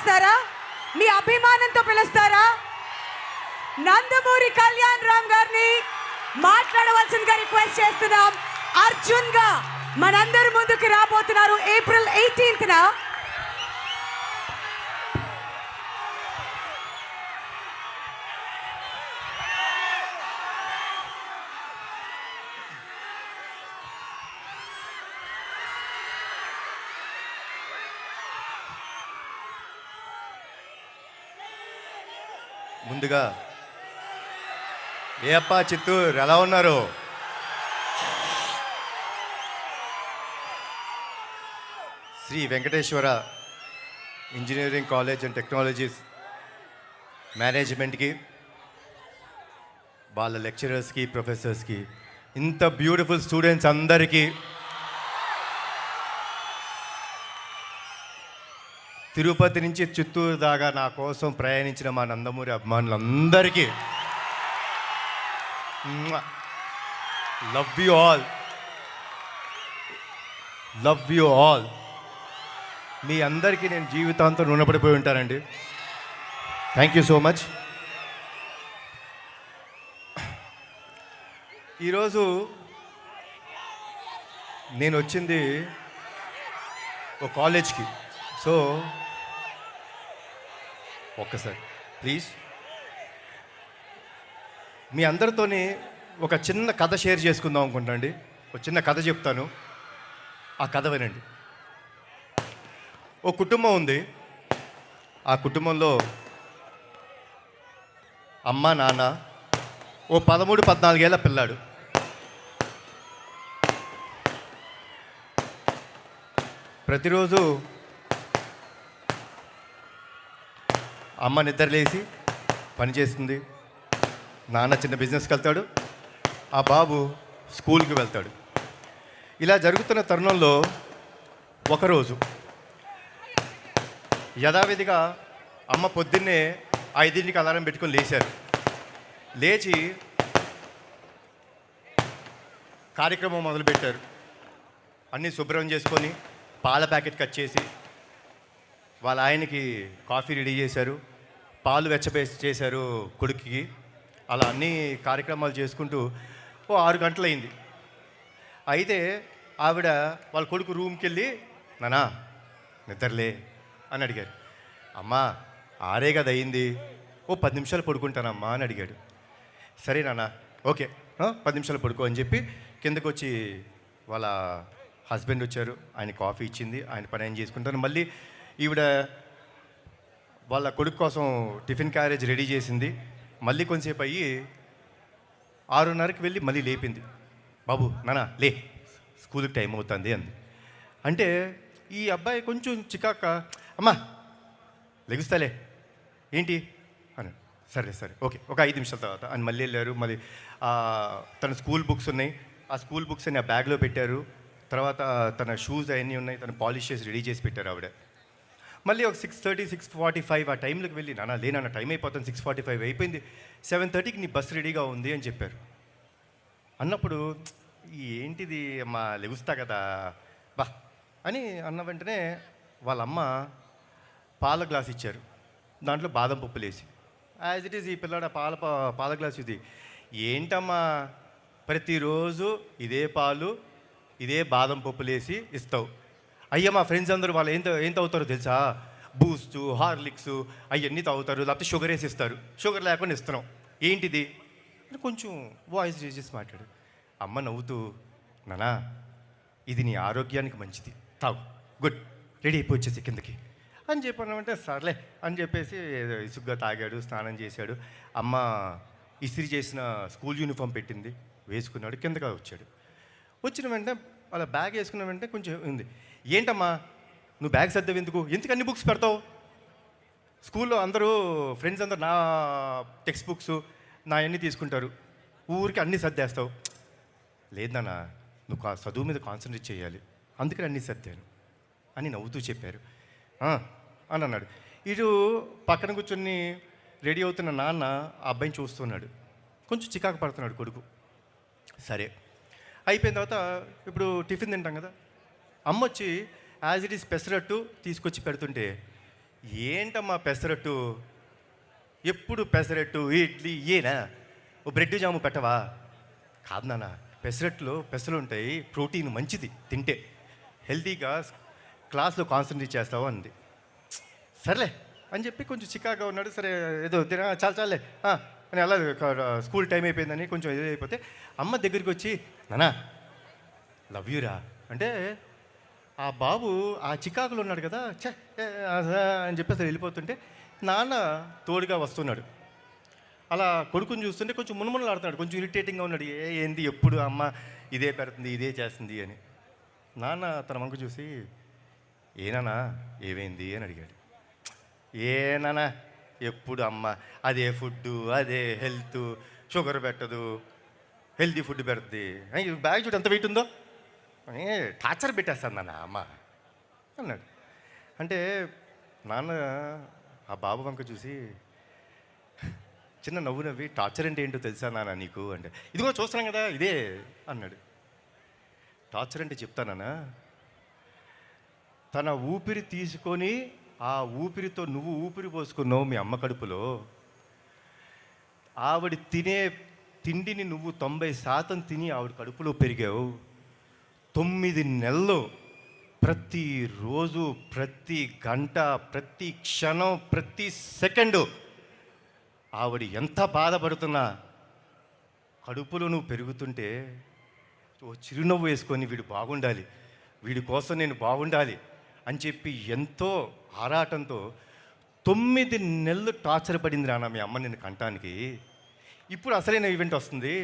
పిలుస్తారా? మీ అభిమానంతో పిలుస్తారా? నందమూరి కళ్యాణ్ రామ్ గారిని మాట్లాడవలసిందిగా రిక్వెస్ట్ చేస్తున్నాం. అర్జున్ గా మనందరి ముందుకు రాబోతున్నారు ఏప్రిల్ 18న. ముందుగా ఏ అప్ప చిత్తూరు ఎలా ఉన్నారు? Sri Venkateswara engineering college and technologies మేనేజ్మెంట్కి, వాళ్ళ లెక్చరర్స్కి, ప్రొఫెసర్స్కి, ఇంత బ్యూటిఫుల్ స్టూడెంట్స్ అందరికీ, తిరుపతి నుంచి చిత్తూరు దాకా నా కోసం ప్రయాణించిన మా నందమూరి అభిమానులందరికీ love you all, love you all. మీ అందరికీ నేను జీవితాంతం రుణపడిపోయి ఉంటానండి. Thank you so much. ఈరోజు నేను వచ్చింది ఒక కాలేజ్కి. సో ఒక్కసారి ప్లీజ్ మీ అందరితోని ఒక చిన్న కథ షేర్ చేసుకుందాం అనుకుంటా అండి. ఒక చిన్న కథ చెప్తాను, ఆ కథ వినండి. ఓ కుటుంబం ఉంది. ఆ కుటుంబంలో అమ్మ, నాన్న, ఓ 13-14 ఏళ్ళ పిల్లాడు. ప్రతిరోజు అమ్మ నిద్రలేసి పనిచేస్తుంది, నాన్న చిన్న బిజినెస్కి వెళ్తాడు, ఆ బాబు స్కూల్కి వెళ్తాడు. ఇలా జరుగుతున్న తరుణంలో ఒకరోజు యథావిధిగా అమ్మ పొద్దున్నే 5ంటికి అలారం పెట్టుకొని లేచారు. లేచి కార్యక్రమం మొదలుపెట్టారు. అన్నీ శుభ్రం చేసుకొని పాల ప్యాకెట్ కట్ చేసి వాళ్ళ ఆయనకి కాఫీ రెడీ చేశారు, పాలు చేశారు కొడుకుకి. అలా అన్ని కార్యక్రమాలు చేసుకుంటూ ఓ 6 గంటలైంది. అయితే ఆవిడ వాళ్ళ కొడుకు రూమ్కి వెళ్ళి, నానా నిద్రలే అని అడిగారు. అమ్మా 6 కదా అయింది, ఓ 10 నిమిషాలు పడుకుంటానమ్మా అని అడిగాడు. సరే నాన్న ఓకే 10 నిమిషాలు పడుకో అని చెప్పి కిందకు వచ్చి వాళ్ళ హస్బెండ్ వచ్చారు. ఆయన కాఫీ ఇచ్చింది, ఆయన పని ఆయన చేసుకుంటారు. మళ్ళీ ఈవిడ వాళ్ళ కొడుకు కోసం టిఫిన్ క్యారేజ్ రెడీ చేసింది. మళ్ళీ కొంచెంసేపు అయ్యి 6:30కి వెళ్ళి మళ్ళీ లేపింది. బాబు నానా లే, స్కూల్కి టైం అవుతుంది అంది. అంటే ఈ అబ్బాయి కొంచెం చికాక, అమ్మా లెగుస్తాలే ఏంటి అని. సరే సరే ఓకే ఒక 5 నిమిషాల తర్వాత అని మళ్ళీ వెళ్ళారు. మళ్ళీ తన స్కూల్ బుక్స్ ఉన్నాయి, ఆ స్కూల్ బుక్స్ అని ఆ బ్యాగ్లో పెట్టారు. తర్వాత తన షూస్ అవన్నీ ఉన్నాయి, తను పాలిష్ చేసి రెడీ చేసి పెట్టారు ఆవిడ. మళ్ళీ ఒక 6:30, 6:45 ఆ టైంలోకి వెళ్ళి, నాన్న లేనన్న టైం అయిపోతుంది, 6:45 అయిపోయింది, 7:30కి నీ బస్సు రెడీగా ఉంది అని చెప్పారు. అన్నప్పుడు ఏంటిది అమ్మా లెగుస్తా కదా బా అని అన్న వెంటనే వాళ్ళ అమ్మ పాల గ్లాస్ ఇచ్చారు. దాంట్లో బాదం పప్పులు వేసి, యాజ్ ఇట్ ఈజ్ ఈ పిల్లాడ పాల గ్లాస్ ఇది ఏంటమ్మా ప్రతిరోజు ఇదే పాలు ఇదే బాదం పప్పులు వేసి ఇస్తావు? అయ్యా మా ఫ్రెండ్స్ అందరూ వాళ్ళు ఏం తాగుతారో తెలుసా, బూస్ట్, హార్లిక్స్ అవన్నీ తాగుతారు, లేకపోతే షుగర్ వేసి ఇస్తారు, షుగర్ లేకుండా ఇస్తున్నాం, ఏంటిది అని కొంచెం వాయిస్ రేజ్ చేసి మాట్లాడు. అమ్మ నవ్వుతూ, నానా ఇది నీ ఆరోగ్యానికి మంచిది, తాగు, గుడ్, రెడీ అయిపోయి వచ్చేసి కిందకి అని చెప్పానంటే సర్లే అని చెప్పేసి ఇసుగ్గా తాగాడు, స్నానం చేశాడు. అమ్మ ఇస్త్రీ చేసిన స్కూల్ యూనిఫామ్ పెట్టింది, వేసుకున్నాడు, కిందగా వచ్చాడు. వచ్చిన వెంటనే అలా బ్యాగ్ వేసుకున్న వెంటనే కొంచెం ఉంది, ఏంటమ్మా నువ్వు బ్యాగ్ సర్దావు ఎందుకు అన్ని బుక్స్ పెడతావు? స్కూల్లో అందరూ ఫ్రెండ్స్ అందరూ నా టెక్స్ట్ బుక్స్ నా అన్నీ తీసుకుంటారు, ఊరికి అన్నీ సర్దేస్తావు. లేదన్నా నువ్వు చదువు మీద కాన్సన్ట్రేట్ చేయాలి, అందుకని అన్నీ సర్దాను అని నవ్వుతూ చెప్పారు అని అన్నాడు. ఇటు పక్కన కూర్చొని రెడీ అవుతున్న నాన్న ఆ అబ్బాయిని చూస్తున్నాడు, కొంచెం చికాకు పడుతున్నాడు కొడుకు. సరే అయిపోయిన తర్వాత ఇప్పుడు టిఫిన్ తింటాం కదా, అమ్మ వచ్చి యాజ్ ఇట్ ఈస్ పెసరట్టు తీసుకొచ్చి పెడుతుంటే ఏంటమ్మా పెసరట్టు, ఎప్పుడు పెసరట్టు ఇడ్లీ ఏనా, ఓ బ్రెడ్ జాము పెట్టవా? కాదు నాన్న, పెసరట్లో పెసలు ఉంటాయి, ప్రోటీన్ మంచిది తింటే, హెల్తీగా క్లాస్లో కాన్సన్ట్రేట్ చేస్తావు అంది. సర్లే అని చెప్పి కొంచెం చికాగా ఉన్నాడు. సరే ఏదో తినా చాలే అని అలా స్కూల్ టైం అయిపోయిందని కొంచెం ఏదో అయిపోతే అమ్మ దగ్గరికి వచ్చి, నానా లవ్ యూరా అంటే, ఆ బాబు ఆ చికాకులో ఉన్నాడు కదా, ఛే అని చెప్పేసి వెళ్ళిపోతుంటే నాన్న తోడుగా వస్తున్నాడు. అలా కొడుకుని చూస్తుంటే కొంచెం మునుమునలాడుతున్నాడు, కొంచెం ఇరిటేటింగ్గా ఉన్నాడు. ఏంది ఎప్పుడు అమ్మ ఇదే పెడుతుంది ఇదే చేస్తుంది అని. నాన్న తన వంక చూసి, ఏనానా ఏమైంది అని అడిగాడు. ఏనానా ఎప్పుడు అమ్మ అదే ఫుడ్డు, అదే హెల్త్, షుగర్ పెట్టదు, హెల్తీ ఫుడ్ పెడుతుంది, బ్యాగ్ చూడు ఎంత వెయిట్ ఉందో అని టార్చర్ పెట్టేస్తాను నాన్న అమ్మ అన్నాడు. అంటే నాన్న ఆ బాబు వంక చూసి చిన్న నవ్వు నవ్వి, టార్చర్ అంటే ఏంటో తెలుసా నాన్న నీకు అంటే, ఇదిగో చూస్తున్నాం కదా ఇదే అన్నాడు. టార్చర్ అంటే చెప్తానా, తన ఊపిరి తీసుకొని ఆ ఊపిరితో నువ్వు ఊపిరి పోసుకున్నావు మీ అమ్మ కడుపులో. ఆవిడ తినే తిండిని నువ్వు 90% తిని ఆవిడ కడుపులో పెరిగావు. 9 నెలలు ప్రతిరోజు, ప్రతి గంట, ప్రతి క్షణం, ప్రతి సెకండు ఆవిడ ఎంత బాధపడుతున్నా కడుపులో నువ్వు పెరుగుతుంటే ఓ చిరునవ్వు వేసుకొని వీడు బాగుండాలి, వీడి కోసం నేను బాగుండాలి అని చెప్పి ఎంతో ఆరాటంతో 9 నెలలు టార్చర్ పడింది నాన్న మీ అమ్మ నిన్ను కంటానికి. ఇప్పుడు అసలైన ఈవెంట్ వస్తుంది,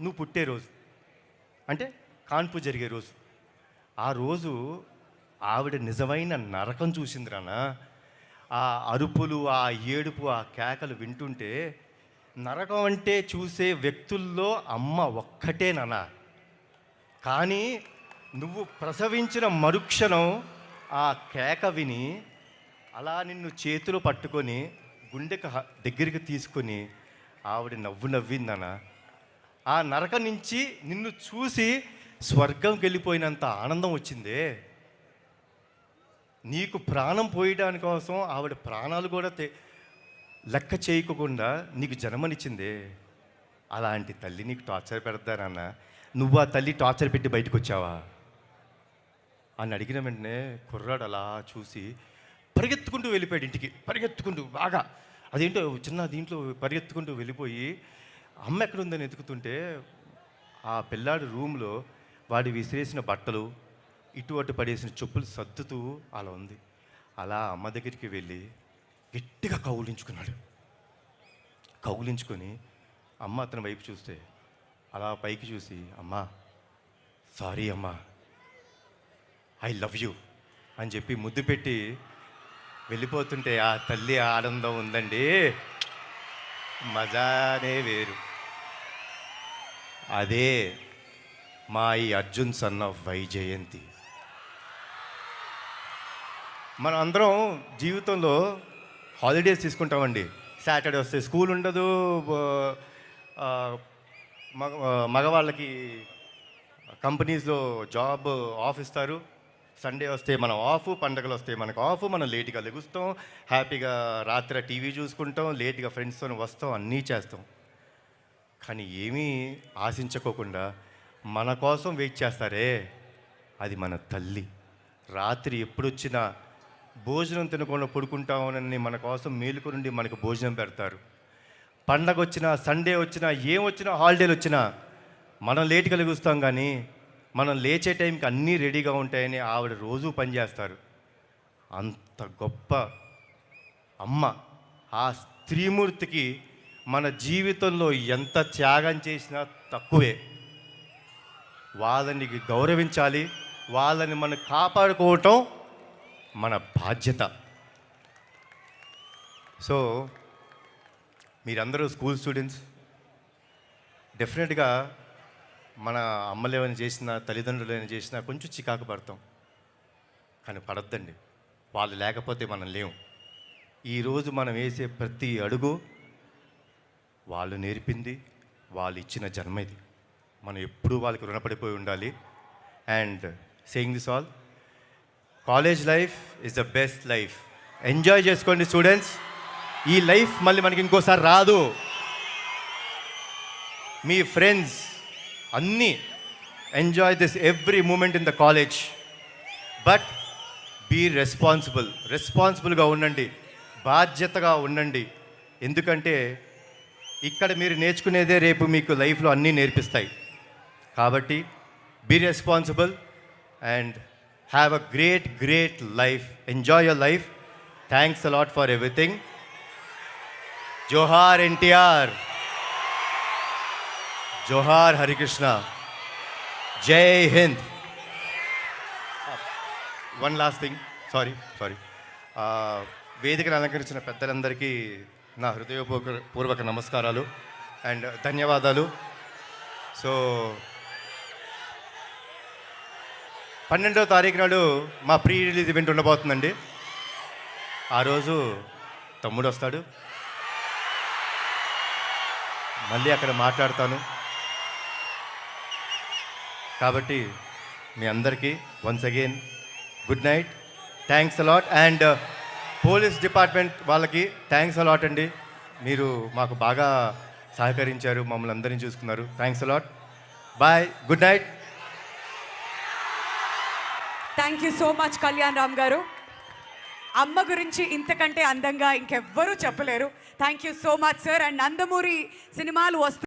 నువ్వు పుట్టే రోజు అంటే కాన్పు జరిగే రోజు. ఆ రోజు ఆవిడ నిజమైన నరకం చూసింది నాన్న. ఆ అరుపులు, ఆ ఏడుపు, ఆ కేకలు వింటుంటే నరకం అంటే చూసే వ్యక్తుల్లో అమ్మ ఒక్కటే నాన్న. కానీ నువ్వు ప్రసవించిన మరుక్షణం ఆ కేక విని అలా నిన్ను చేతిలో పట్టుకొని గుండెకి దగ్గరికి తీసుకొని ఆవిడ నవ్వు నవ్విందన్న. ఆ నరకం నుంచి నిన్ను చూసి స్వర్గంకి వెళ్ళిపోయినంత ఆనందం వచ్చిందే. నీకు ప్రాణం పోయడానికి కోసం ఆవిడ ప్రాణాలు కూడా లెక్క చేయకుండా నీకు జన్మనిచ్చిందే. అలాంటి తల్లి నీకు టార్చర్ పెడతానన్న, నువ్వు ఆ తల్లి టార్చర్ పెట్టి బయటకు వచ్చావా అని అడిగిన వెంటనే కుర్రాడు అలా చూసి పరిగెత్తుకుంటూ వెళ్ళిపోయాడు ఇంటికి. పరిగెత్తుకుంటూ బాగా అదేంటో చిన్న దీంట్లో పరిగెత్తుకుంటూ వెళ్ళిపోయి అమ్మ ఎక్కడుందని వెతుకుతుంటే ఆ పిల్లాడి రూమ్లో వాడి విసిరేసిన బట్టలు, ఇటు అటు పడేసిన చెప్పులు సర్దుతూ అలా ఉంది. అలా అమ్మ దగ్గరికి వెళ్ళి గట్టిగా కౌలించుకున్నాడు. కౌలించుకొని అమ్మ అతని వైపు చూస్తే అలా పైకి చూసి, అమ్మా సారీ అమ్మా, ఐ లవ్ యూ అని చెప్పి ముద్దు పెట్టి వెళ్ళిపోతుంటే ఆ తల్లి ఆనందం ఉందండి, మజానే వేరు. అదే మా ఈ అర్జున్ సన్ ఆఫ్ వైజయంతి. మనం అందరం జీవితంలో హాలిడేస్ తీసుకుంటామండి. సాటర్డే వస్తే స్కూల్ ఉండదు, మగవాళ్ళకి కంపెనీస్లో జాబ్ ఆఫ్ ఇస్తారు. సండే వస్తే మనం ఆఫ్, పండగలు వస్తే మనకు ఆఫ్, మనం లేట్గా లెగుస్తాం, హ్యాపీగా రాత్రి టీవీ చూసుకుంటాం, లేట్గా ఫ్రెండ్స్తో వస్తాం, అన్నీ చేస్తాం. కానీ ఏమీ ఆశించుకోకుండా మన కోసం వెయిట్ చేస్తారే, అది మన తల్లి. రాత్రి ఎప్పుడొచ్చినా భోజనం తినకుండా పడుకుంటామని మన కోసం మేలుకు నుండి మనకు భోజనం పెడతారు. పండగ వచ్చినా, సండే వచ్చినా, ఏం వచ్చినా, హాలిడేలు వచ్చినా మనం లేట్గా లెగుస్తాం, కానీ మనం లేచే టైంకి అన్నీ రెడీగా ఉంటాయని ఆవిడ రోజూ పనిచేస్తారు. అంత గొప్ప అమ్మ. ఆ స్త్రీమూర్తికి మన జీవితంలో ఎంత త్యాగం చేసినా తక్కువే. వాళ్ళని గౌరవించాలి, వాళ్ళని మనం కాపాడుకోవటం మన బాధ్యత. సో మీరందరూ స్కూల్ స్టూడెంట్స్, డెఫినెట్గా మన అమ్మలు ఏమైనా చేసినా, తల్లిదండ్రులు ఏమైనా చేసినా కొంచెం చికాకు పడతాం, కానీ పడద్దండి. వాళ్ళు లేకపోతే మనం లేవు. ఈరోజు మనం వేసే ప్రతి అడుగు వాళ్ళు నేర్పింది, వాళ్ళు ఇచ్చిన జన్మ ఇది. మనం ఎప్పుడూ వాళ్ళకి రుణపడిపోయి ఉండాలి. And saying this all, college life is the best life enjoy చేసుకోండి స్టూడెంట్స్. ఈ లైఫ్ మళ్ళీ మనకి ఇంకోసారి రాదు. మీ ఫ్రెండ్స్ అన్నీ enjoy this every moment in the college. But be రెస్పాన్సిబుల్గా ఉండండి, బాధ్యతగా ఉండండి. ఎందుకంటే ఇక్కడ మీరు నేర్చుకునేదే రేపు మీకు లైఫ్లో అన్నీ నేర్పిస్తాయి. కాబట్టి be responsible and have a great life. Enjoy your life. Thanks a lot for everything. Johar NTR, Johar Harikrishna, Jai Hind. One last thing, sorry వేదికను అలంకరించిన పెద్దలందరికీ నా హృదయపూర్వక నమస్కారాలు అండ్ ధన్యవాదాలు. సో 12వ తారీఖు నాడు మా ప్రీ రిలీజ్ ఈవెంట్ ఉండబోతుందండి. ఆ రోజు తమ్ముడు వస్తాడు, మళ్ళీ అక్కడ మాట్లాడతాను. కాబట్టి మీ అందరికీ once again good night. Thanks a lot. And police department వాళ్ళకి థ్యాంక్స్ అలాట్ అండి. మీరు మాకు బాగా సహకరించారు, మమ్మల్ని అందరినీ చూసుకున్నారు. Thanks a lot. Bye, good night. Thank you so much Kalyan Ram గారు. అమ్మ గురించి ఇంతకంటే అందంగా ఇంకెవ్వరూ చెప్పలేరు. Thank you so much sir. And Nandamuri సినిమాలు